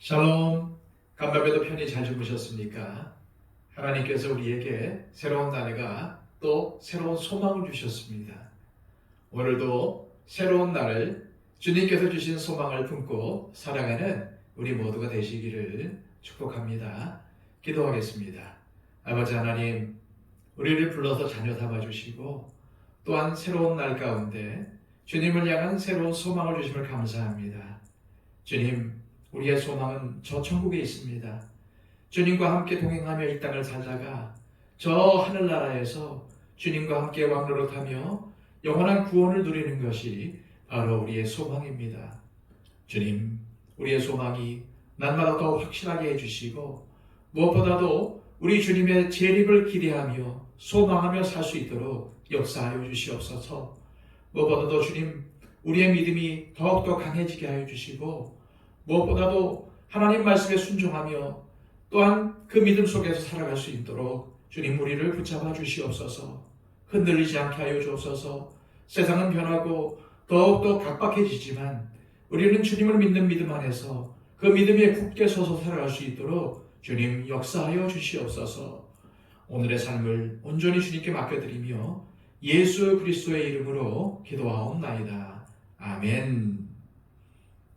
샬롬, 간밤에도 편히 잘 주무셨습니까? 하나님께서 우리에게 새로운 날과 또 새로운 소망을 주셨습니다. 오늘도 새로운 날을 주님께서 주신 소망을 품고 살아가는 우리 모두가 되시기를 축복합니다. 기도하겠습니다. 아버지 하나님, 우리를 불러서 자녀 삼아주시고 또한 새로운 날 가운데 주님을 향한 새로운 소망을 주심을 감사합니다. 주님, 우리의 소망은 저 천국에 있습니다. 주님과 함께 동행하며 이 땅을 살다가 저 하늘나라에서 주님과 함께 왕노릇하며 영원한 구원을 누리는 것이 바로 우리의 소망입니다. 주님, 우리의 소망이 날마다 더 확실하게 해주시고 무엇보다도 우리 주님의 재림을 기대하며 소망하며 살 수 있도록 역사하여 주시옵소서. 무엇보다도 주님, 우리의 믿음이 더욱더 강해지게 하여 주시고 무엇보다도 하나님 말씀에 순종하며 또한 그 믿음 속에서 살아갈 수 있도록 주님 우리를 붙잡아 주시옵소서. 흔들리지 않게 하여 주옵소서. 세상은 변하고 더욱더 각박해지지만 우리는 주님을 믿는 믿음 안에서 그 믿음에 굳게 서서 살아갈 수 있도록 주님 역사하여 주시옵소서. 오늘의 삶을 온전히 주님께 맡겨드리며 예수 그리스도의 이름으로 기도하옵나이다. 아멘.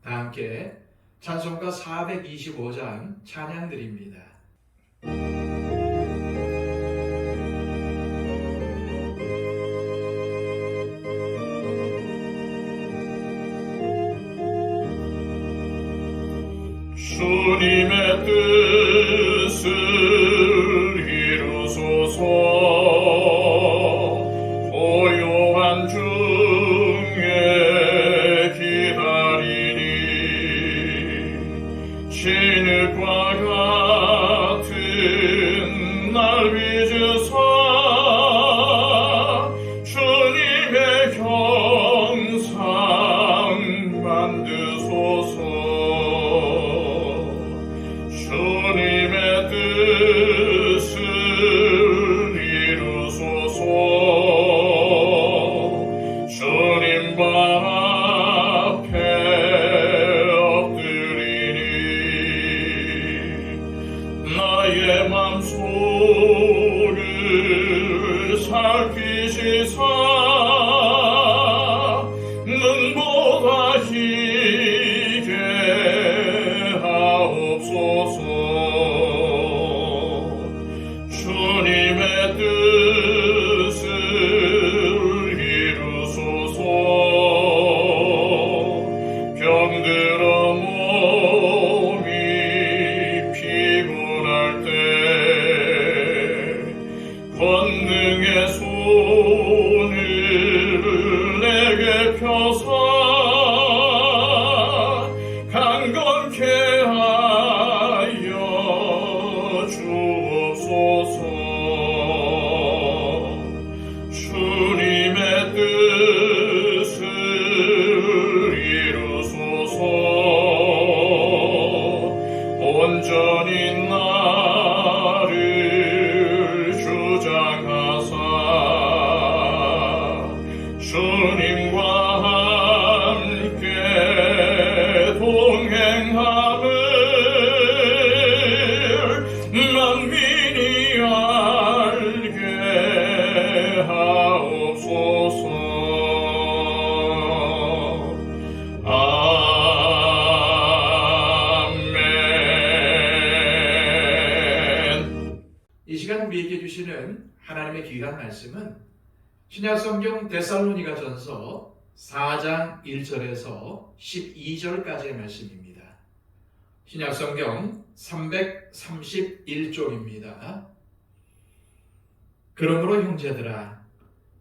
다 함께 찬송가 425장 찬양드립니다. 주님의 뜻을 이루소서. 고요한 중에 기다리니 진흙과 같은 날 빚으사 주님의 형상 만드소서. 주님의 뜻을 이루소서. 주님과 앞에 엎드리니 나의 맘속을 살피시사 눈보다 희게 하옵소서. 주님의 뜻을 이루소서. 병들어 몸이 피곤할 때 권능의 손을 내게 펴사 강건케 하여 주옵소서. 주님의 뜻을 이루소서. 온전히 나를 주장하사 주님과 함께 동행함을 만민이 알게 하옵소서. 아멘. 이 시간 우리에게 주시는 하나님의 귀한 말씀은 신약성경 데살로니가전서 4장 1절에서 12절까지의 말씀입니다. 신약성경 331쪽입니다. 그러므로 형제들아,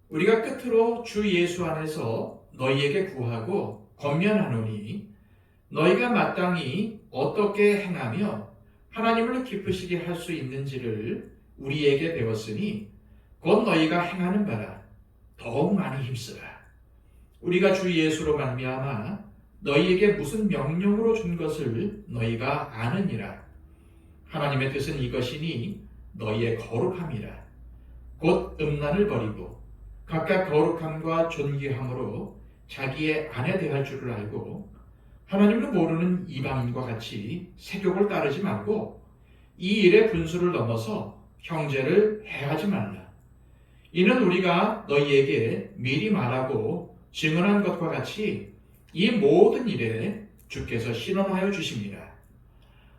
우리가 끝으로 주 예수 안에서 너희에게 구하고 권면하노니 너희가 마땅히 어떻게 행하며 하나님을 기쁘시게 할 수 있는지를 우리에게 배웠으니 곧 너희가 행하는 바라 더욱 많이 힘쓰라. 우리가 주 예수로 말미암아 너희에게 무슨 명령으로 준 것을 너희가 아느니라. 하나님의 뜻은 이것이니 너희의 거룩함이라. 곧 음란을 버리고 각각 거룩함과 존귀함으로 자기의 아내 대할 줄을 알고 하나님을 모르는 이방인과 같이 세욕을 따르지 말고 이 일의 분수를 넘어서 형제를 해하지 말라. 이는 우리가 너희에게 미리 말하고 증언한 것과 같이 이 모든 일에 주께서 신원하여 주심이라.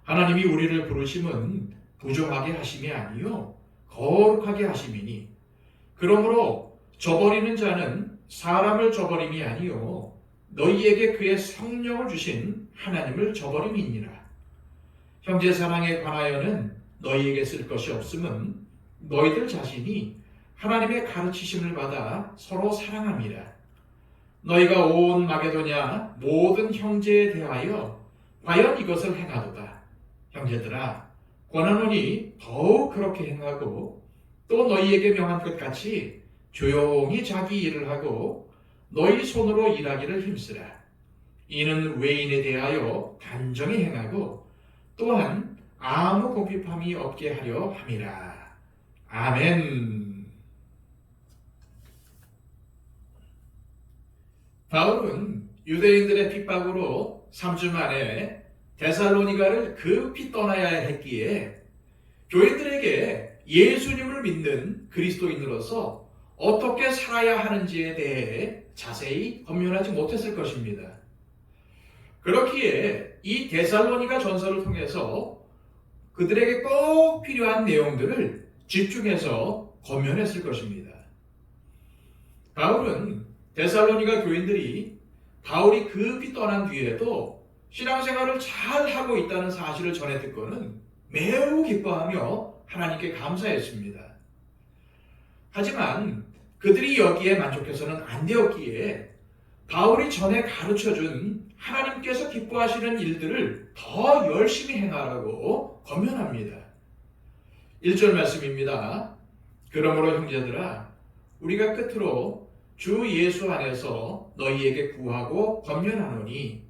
하나님이 우리를 부르심은 부정하게 하심이 아니요 거룩하게 하심이니 그러므로 저버리는 자는 사람을 저버림이 아니요 너희에게 그의 성령을 주신 하나님을 저버림이니라. 형제 사랑에 관하여는 너희에게 쓸 것이 없음은 너희들 자신이 하나님의 가르치심을 받아 서로 사랑함이라. 너희가 온 마게도냐 모든 형제에 대하여 과연 이것을 행하도다. 형제들아, 권하노니 더욱 그렇게 행하고 또 너희에게 명한 것 같이 조용히 자기 일을 하고 너희 손으로 일하기를 힘쓰라. 이는 외인에 대하여 단정히 행하고 또한 아무 궁핍함이 없게 하려 함이라. 아멘. 바울은 유대인들의 핍박으로 3주 만에 데살로니가를 급히 떠나야 했기에 교인들에게 예수님을 믿는 그리스도인으로서 어떻게 살아야 하는지에 대해 자세히 권면하지 못했을 것입니다. 그렇기에 이 데살로니가 전서를 통해서 그들에게 꼭 필요한 내용들을 집중해서 권면했을 것입니다. 바울은 데살로니가 교인들이 바울이 급히 떠난 뒤에도 신앙생활을 잘 하고 있다는 사실을 전해 듣고는 매우 기뻐하며 하나님께 감사했습니다. 하지만 그들이 여기에 만족해서는 안 되었기에 바울이 전에 가르쳐준 하나님께서 기뻐하시는 일들을 더 열심히 행하라고 권면합니다. 1절 말씀입니다. 그러므로 형제들아, 우리가 끝으로 주 예수 안에서 너희에게 구하고 권면하노니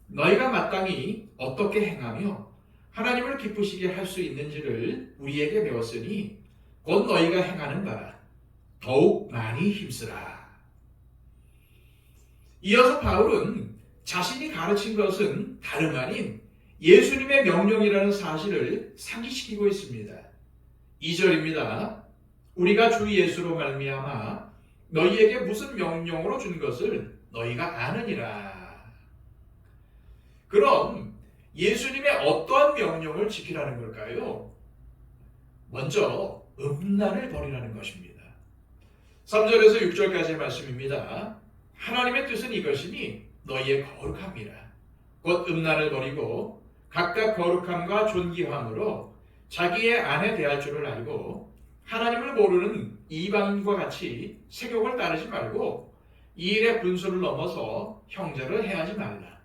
너희가 마땅히 어떻게 행하며 하나님을 기쁘시게 할 수 있는지를 우리에게 배웠으니 곧 너희가 행하는 바라. 더욱 많이 힘쓰라. 이어서 바울은 자신이 가르친 것은 다름 아닌 예수님의 명령이라는 사실을 상기시키고 있습니다. 2절입니다. 우리가 주 예수로 말미암아 너희에게 무슨 명령으로 준 것을 너희가 아느니라. 그럼 예수님의 어떠한 명령을 지키라는 걸까요? 먼저 음란을 버리라는 것입니다. 3절에서 6절까지의 말씀입니다. 하나님의 뜻은 이것이니 너희의 거룩함이라. 곧 음란을 버리고 각각 거룩함과 존귀함으로 자기의 아내 대할 줄을 알고 하나님을 모르는 이방인과 같이 세욕을 따르지 말고 이 일의 분수를 넘어서 형제를 해하지 말라.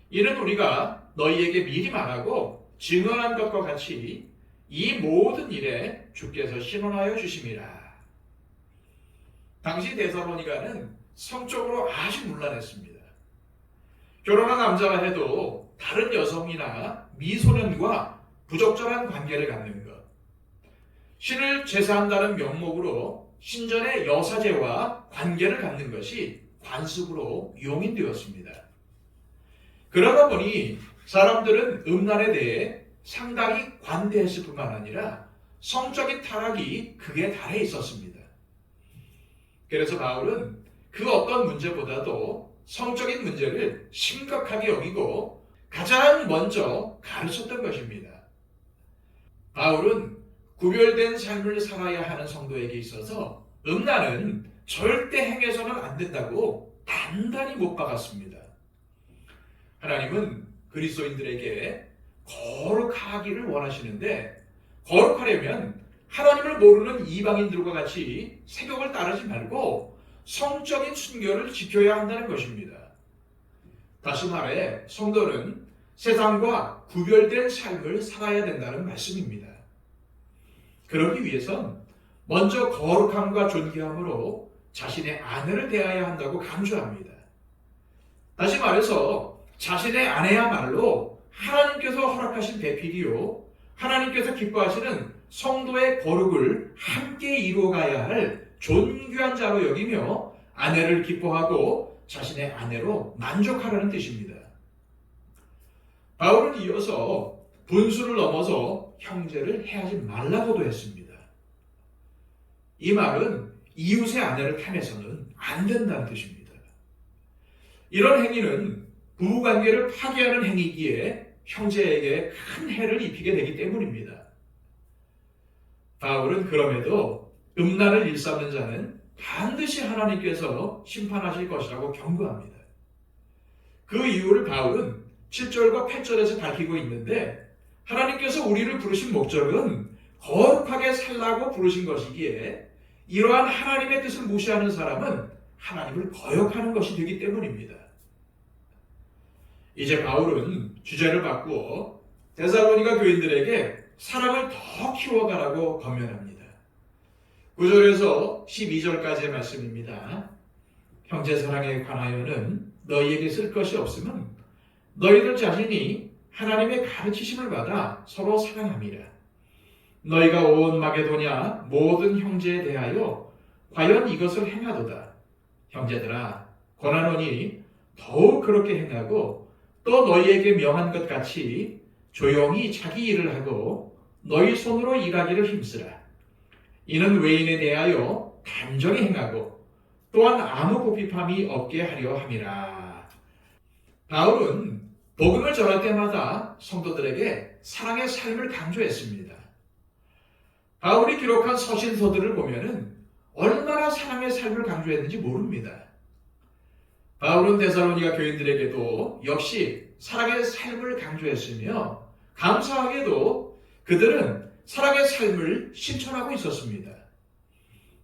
이는 우리가 너희에게 미리 말하고 증언한 것과 같이 이 모든 일에 주께서 신원하여 주심이라. 당시 데살로니가는 성적으로 아주 문란했습니다. 결혼한 남자가 해도 다른 여성이나 미소년과 부적절한 관계를 갖는 것, 신을 제사한다는 명목으로 신전의 여사제와 관계를 갖는 것이 관습으로 용인되었습니다. 그러다 보니 사람들은 음란에 대해 상당히 관대했을 뿐만 아니라 성적인 타락이 극에 달해 있었습니다. 그래서 바울은 그 어떤 문제보다도 성적인 문제를 심각하게 여기고 가장 먼저 가르쳤던 것입니다. 바울은 구별된 삶을 살아야 하는 성도에게 있어서 음란은 절대 행해서는 안 된다고 단단히 못 박았습니다. 하나님은 그리스도인들에게 거룩하기를 원하시는데 거룩하려면 하나님을 모르는 이방인들과 같이 세욕을 따르지 말고 성적인 순결을 지켜야 한다는 것입니다. 다시 말해 성도는 세상과 구별된 삶을 살아야 된다는 말씀입니다. 그러기 위해선 먼저 거룩함과 존귀함으로 자신의 아내를 대해야 한다고 강조합니다. 다시 말해서 자신의 아내야말로 하나님께서 허락하신 배필이요 하나님께서 기뻐하시는 성도의 거룩을 함께 이루어가야 할 존귀한 자로 여기며 아내를 기뻐하고 자신의 아내로 만족하라는 뜻입니다. 바울은 이어서 분수를 넘어서 형제를 해하지 말라고도 했습니다. 이 말은 이웃의 아내를 탐해서는 안 된다는 뜻입니다. 이런 행위는 부부관계를 파괴하는 행위기에 형제에게 큰 해를 입히게 되기 때문입니다. 바울은 그럼에도 음란을 일삼는 자는 반드시 하나님께서 심판하실 것이라고 경고합니다. 그 이유를 바울은 7절과 8절에서 밝히고 있는데, 하나님께서 우리를 부르신 목적은 거룩하게 살라고 부르신 것이기에 이러한 하나님의 뜻을 무시하는 사람은 하나님을 거역하는 것이 되기 때문입니다. 이제 바울은 주제를 바꾸어 데살로니가 교인들에게 사랑을 더 키워가라고 권면합니다. 9절에서 12절까지의 말씀입니다. 형제 사랑에 관하여는 너희에게 쓸 것이 없음은 너희들 자신이 하나님의 가르치심을 받아 서로 사랑함이라. 너희가 온 마게도냐 모든 형제에 대하여 과연 이것을 행하도다. 형제들아, 권하노니 더욱 그렇게 행하고 또 너희에게 명한 것 같이 조용히 자기 일을 하고 너희 손으로 일하기를 힘쓰라. 이는 외인에 대하여 단정히 행하고 또한 아무 고핍함이 없게 하려 함이라. 바울은 복음을 전할 때마다 성도들에게 사랑의 삶을 강조했습니다. 바울이 기록한 서신서들을 보면은 얼마나 사랑의 삶을 강조했는지 모릅니다. 바울은 데살로니가 교인들에게도 역시 사랑의 삶을 강조했으며, 감사하게도 그들은 사랑의 삶을 실천하고 있었습니다.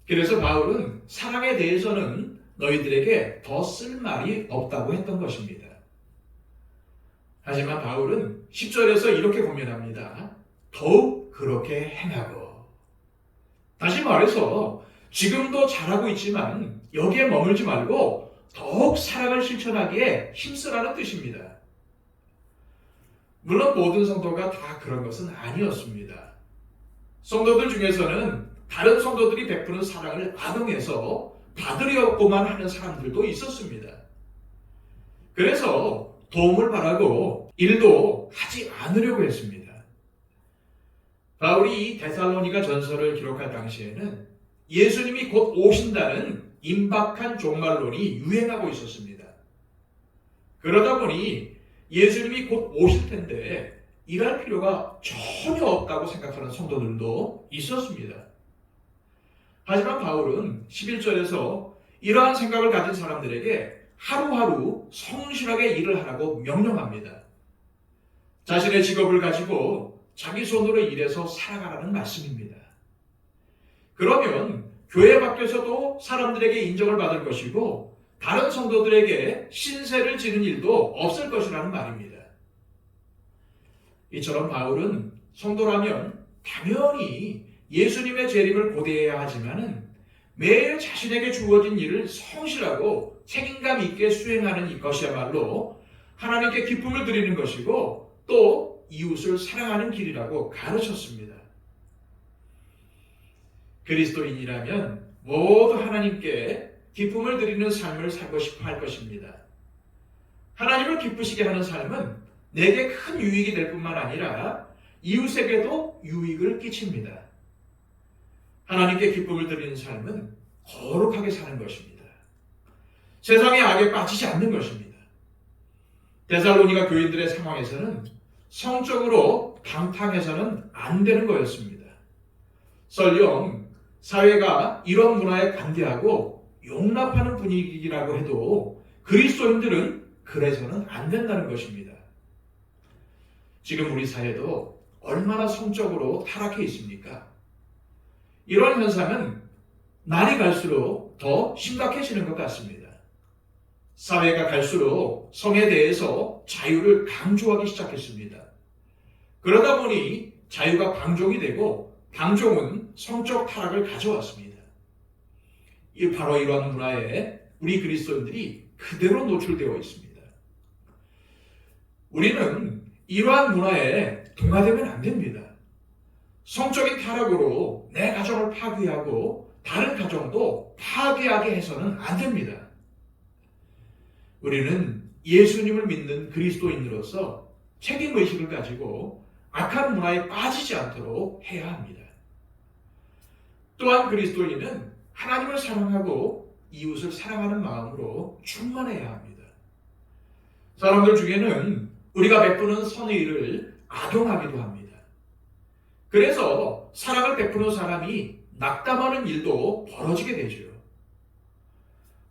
그래서 바울은 사랑에 대해서는 너희들에게 더 쓸 말이 없다고 했던 것입니다. 하지만 바울은 10절에서 이렇게 권면합니다. 더욱 그렇게 행하고. 다시 말해서 지금도 잘하고 있지만 여기에 머물지 말고 더욱 사랑을 실천하기에 힘쓰라는 뜻입니다. 물론 모든 성도가 다 그런 것은 아니었습니다. 성도들 중에서는 다른 성도들이 베푸는 사랑을 악용해서 받으려고만 하는 사람들도 있었습니다. 그래서 도움을 바라고 일도 하지 않으려고 했습니다. 바울이 이 데살로니가 전서를 기록할 당시에는 예수님이 곧 오신다는 임박한 종말론이 유행하고 있었습니다. 그러다 보니 예수님이 곧 오실 텐데 일할 필요가 전혀 없다고 생각하는 성도들도 있었습니다. 하지만 바울은 11절에서 이러한 생각을 가진 사람들에게 하루하루 성실하게 일을 하라고 명령합니다. 자신의 직업을 가지고 자기 손으로 일해서 살아가라는 말씀입니다. 그러면 교회 밖에서도 사람들에게 인정을 받을 것이고 다른 성도들에게 신세를 지는 일도 없을 것이라는 말입니다. 이처럼 바울은 성도라면 당연히 예수님의 재림을 고대해야 하지만은 매일 자신에게 주어진 일을 성실하고 책임감 있게 수행하는 이것이야말로 하나님께 기쁨을 드리는 것이고 또 이웃을 사랑하는 길이라고 가르쳤습니다. 그리스도인이라면 모두 하나님께 기쁨을 드리는 삶을 살고 싶어 할 것입니다. 하나님을 기쁘시게 하는 삶은 내게 큰 유익이 될 뿐만 아니라 이웃에게도 유익을 끼칩니다. 하나님께 기쁨을 드리는 삶은 거룩하게 사는 것입니다. 세상의 악에 빠지지 않는 것입니다. 데살로니가 교인들의 상황에서는 성적으로 방탕해서는 안 되는 거였습니다. 설령 사회가 이런 문화에 반대하고 용납하는 분위기라고 해도 그리스도인들은 그래서는 안 된다는 것입니다. 지금 우리 사회도 얼마나 성적으로 타락해 있습니까? 이런 현상은 날이 갈수록 더 심각해지는 것 같습니다. 사회가 갈수록 성에 대해서 자유를 강조하기 시작했습니다. 그러다 보니 자유가 방종이 되고 방종은 성적 타락을 가져왔습니다. 바로 이러한 문화에 우리 그리스도인들이 그대로 노출되어 있습니다. 우리는 이러한 문화에 동화되면 안 됩니다. 성적인 타락으로 내 가정을 파괴하고 다른 가정도 파괴하게 해서는 안 됩니다. 우리는 예수님을 믿는 그리스도인으로서 책임의식을 가지고 악한 문화에 빠지지 않도록 해야 합니다. 또한 그리스도인은 하나님을 사랑하고 이웃을 사랑하는 마음으로 충만해야 합니다. 사람들 중에는 우리가 베푸는 선의를 악용하기도 합니다. 그래서 사랑을 베푸는 사람이 낙담하는 일도 벌어지게 되죠.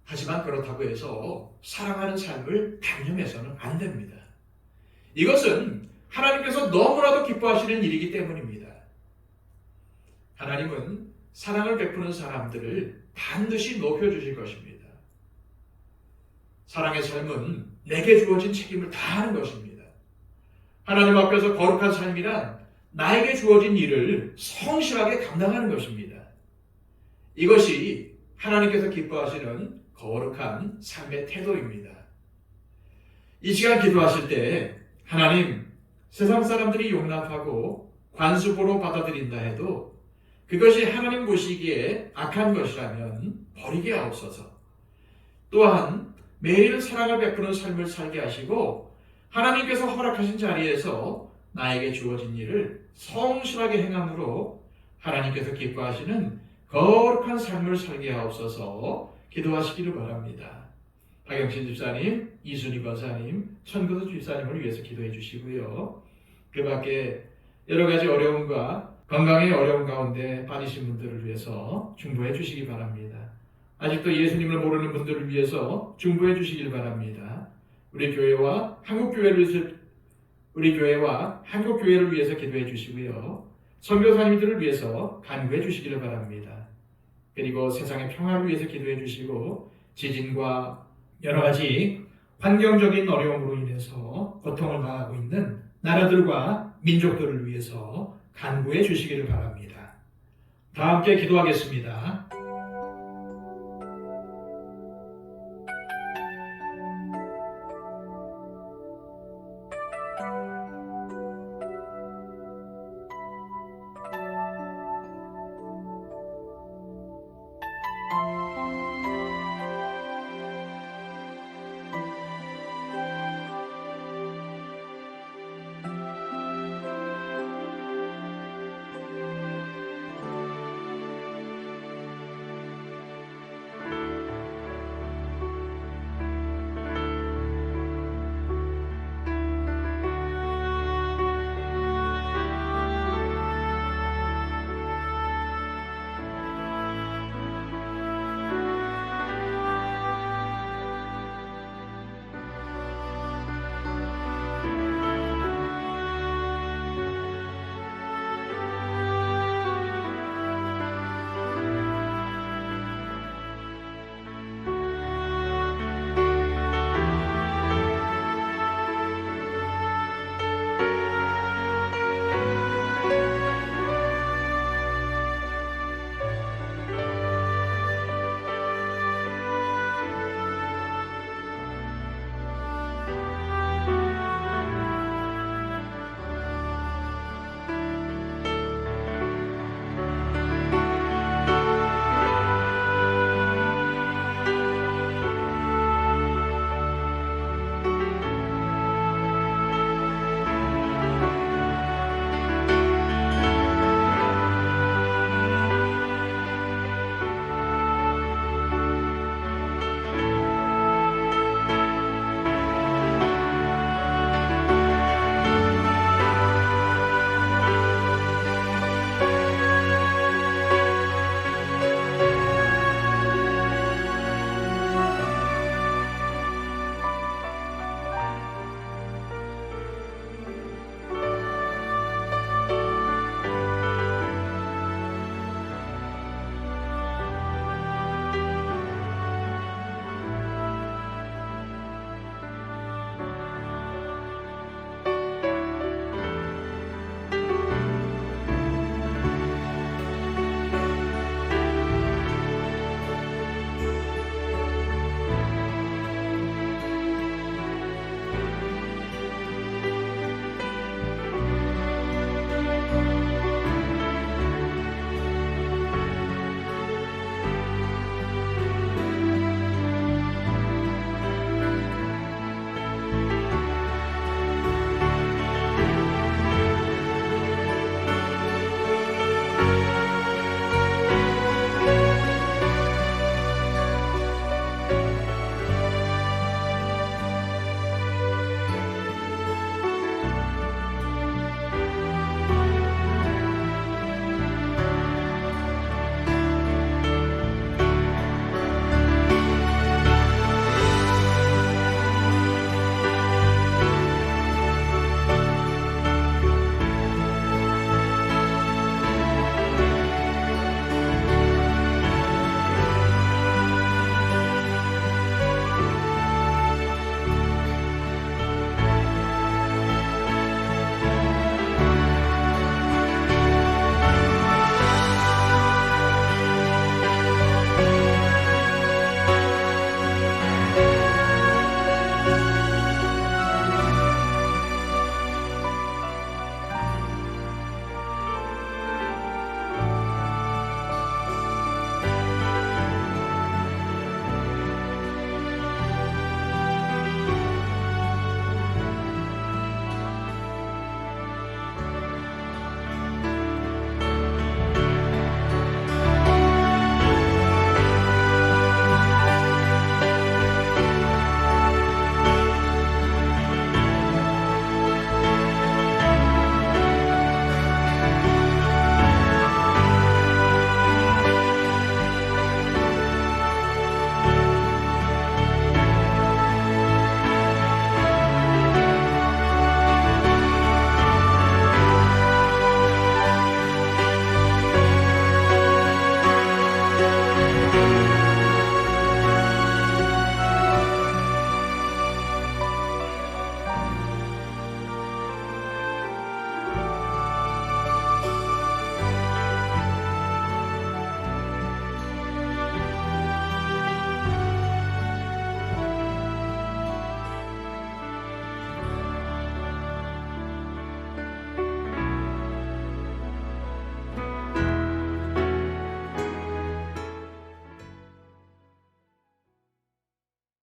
하지만 그렇다고 해서 사랑하는 삶을 단념해서는 안 됩니다. 이것은 하나님께서 너무나도 기뻐하시는 일이기 때문입니다. 하나님은 사랑을 베푸는 사람들을 반드시 높여주실 것입니다. 사랑의 삶은 내게 주어진 책임을 다하는 것입니다. 하나님 앞에서 거룩한 삶이란 나에게 주어진 일을 성실하게 감당하는 것입니다. 이것이 하나님께서 기뻐하시는 거룩한 삶의 태도입니다. 이 시간 기도하실 때 하나님, 세상 사람들이 용납하고 관습으로 받아들인다 해도 그것이 하나님 보시기에 악한 것이라면 버리게 하옵소서. 또한 매일 사랑을 베푸는 삶을 살게 하시고 하나님께서 허락하신 자리에서 나에게 주어진 일을 성실하게 행함으로 하나님께서 기뻐하시는 거룩한 삶을 살게 하옵소서. 기도하시기를 바랍니다. 박영신 집사님, 이순희 권사님, 천구도 집사님을 위해서 기도해 주시고요. 그 밖에 여러 가지 어려움과 건강의 어려움 가운데 빠지신 분들을 위해서 중보해 주시기 바랍니다. 아직도 예수님을 모르는 분들을 위해서 중보해 주시길 바랍니다. 우리 교회와 한국교회를 위해서 기도해 주시고요. 선교사님들을 위해서 간구해 주시기를 바랍니다. 그리고 세상의 평화를 위해서 기도해 주시고 지진과 여러 가지 환경적인 어려움으로 인해서 고통을 당하고 있는 나라들과 민족들을 위해서 간구해 주시기를 바랍니다. 다 함께 기도하겠습니다.